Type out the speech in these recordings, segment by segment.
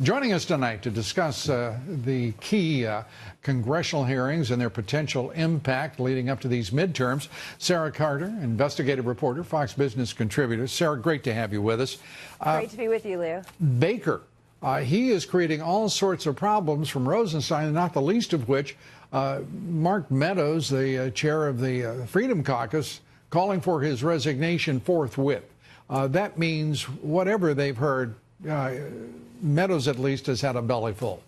Joining us tonight to discuss the key congressional hearings and their potential impact leading up to these midterms, Sarah Carter, investigative reporter, Fox Business contributor. Sarah, great to have you with us. Great to be with you, Lou. Baker, he is creating all sorts of problems from Rosenstein, not the least of which Mark Meadows, the chair of the Freedom Caucus, calling for his resignation forthwith. That means whatever they've heard, Meadows at least has had a belly full.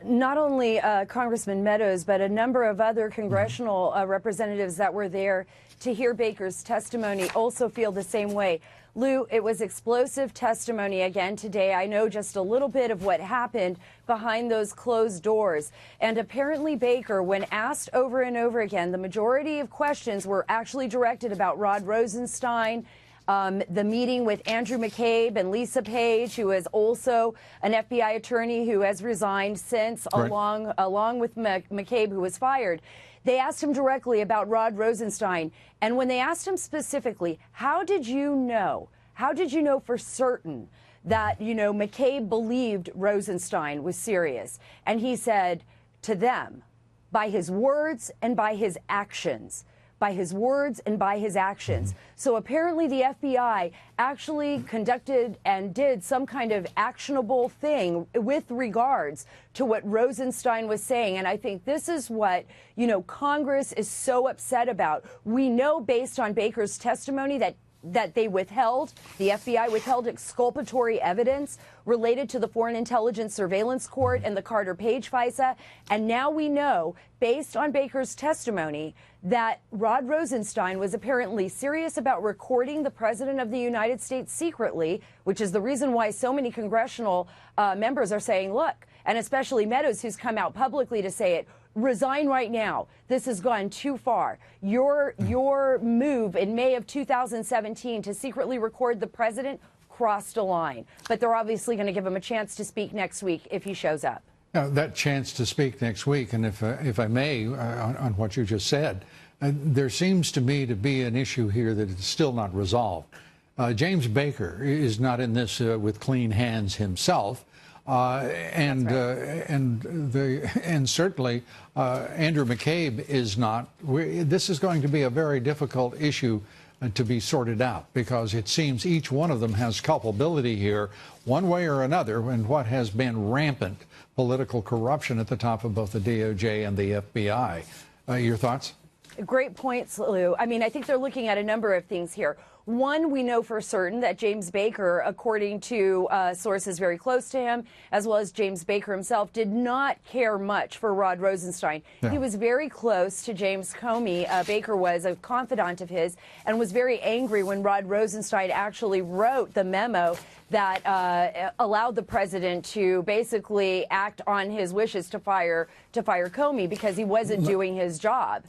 Not only Congressman Meadows, but a number of other congressional representatives that were there to hear Baker's testimony also feel the same way. Lou, it was explosive testimony again today. I know just a little bit of what happened behind those closed doors. And apparently Baker, when asked over and over again, the majority of questions were actually directed about Rod Rosenstein, the meeting with Andrew McCabe and Lisa Page, who is also an FBI attorney who has resigned since, right, along with McCabe, who was fired. They asked him directly about Rod Rosenstein. And when they asked him specifically, how did you know for certain that, McCabe believed Rosenstein was serious? And he said to them, by his words and by his actions. By his words and by his actions. So apparently the FBI actually conducted and did some kind of actionable thing with regards to what Rosenstein was saying. And I think this is what, Congress is so upset about. We know based on Baker's testimony that they withheld, the FBI withheld exculpatory evidence related to the Foreign Intelligence Surveillance Court and the Carter Page FISA. And now we know, based on Baker's testimony, that Rod Rosenstein was apparently serious about recording the President of the United States secretly, which is the reason why so many congressional members are saying, look, and especially Meadows, who's come out publicly to say it, resign right now. This has gone too far. Your move in May of 2017 to secretly record the president crossed a line. But they're obviously going to give him a chance to speak next week if he shows up. Now, that chance to speak next week, and if I may, on what you just said, there seems to me to be an issue here that is still not resolved. James Baker is not in this with clean hands himself. And certainly Andrew McCabe is not. This is going to be a very difficult issue to be sorted out, because it seems each one of them has culpability here one way or another in what has been rampant political corruption at the top of both the DOJ and the FBI. Your thoughts? Great points, Lou. I mean, I think they're looking at a number of things here. One, we know for certain that James Baker, according to sources very close to him, as well as James Baker himself, did not care much for Rod Rosenstein. Yeah. He was very close to James Comey. Baker was a confidant of his and was very angry when Rod Rosenstein actually wrote the memo that allowed the president to basically act on his wishes to fire Comey because he wasn't doing his job.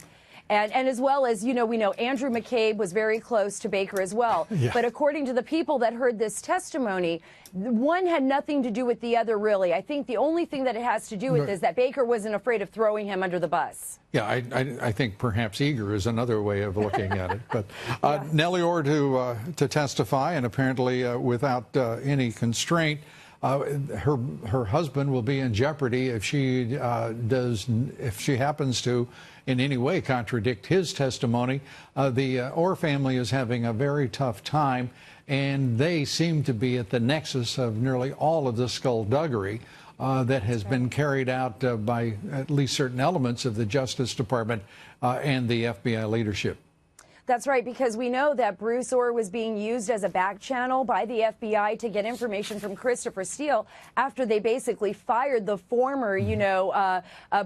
And as well as, we know Andrew McCabe was very close to Baker as well. Yeah. But according to the people that heard this testimony, one had nothing to do with the other, really. I think the only thing that it has to do with is that Baker wasn't afraid of throwing him under the bus. Yeah, I think perhaps eager is another way of looking at it. But yeah. Nellie Ohr to testify, and apparently without any constraint. Her husband will be in jeopardy if she happens to in any way contradict his testimony. The Ohr family is having a very tough time, and they seem to be at the nexus of nearly all of the skullduggery that has been carried out by at least certain elements of the Justice Department and the FBI leadership. That's right, because we know that Bruce Ohr was being used as a back channel by the FBI to get information from Christopher Steele after they basically fired the former,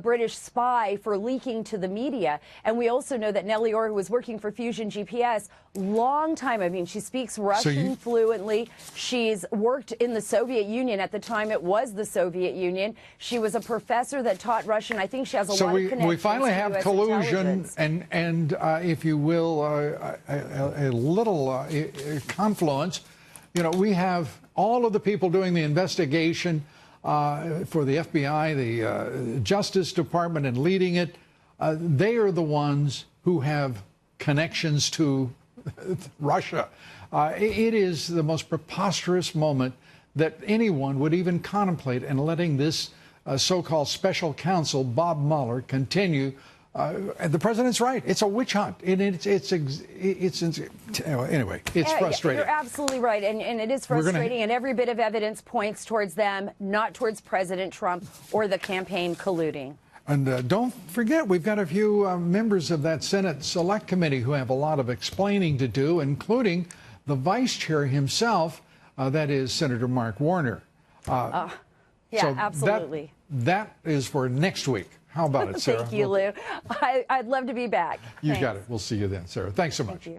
British spy for leaking to the media. And we also know that Nellie Ohr, who was working for Fusion GPS, long time. I mean, she speaks Russian fluently. She's worked in the Soviet Union at the time it was the Soviet Union. She was a professor that taught Russian. I think she has a lot of connections. So we finally have collusion and if you will, a little confluence. We have all of the people doing the investigation for the FBI, the Justice Department, and leading it. They are the ones who have connections to Russia. It is the most preposterous moment that anyone would even contemplate and letting this so-called special counsel, Bob Mueller, continue. And the president's right. It's a witch hunt. Anyway, it's frustrating. You're absolutely right. And it is frustrating. And every bit of evidence points towards them, not towards President Trump or the campaign colluding. And don't forget, we've got a few members of that Senate Select Committee who have a lot of explaining to do, including the vice chair himself, that is Senator Mark Warner. Yeah, so absolutely. That is for next week. How about it, Sarah? Thank you, Lou. I'd love to be back. You Thanks. got it. We'll see you then, Sarah. Thanks so much. Thank you.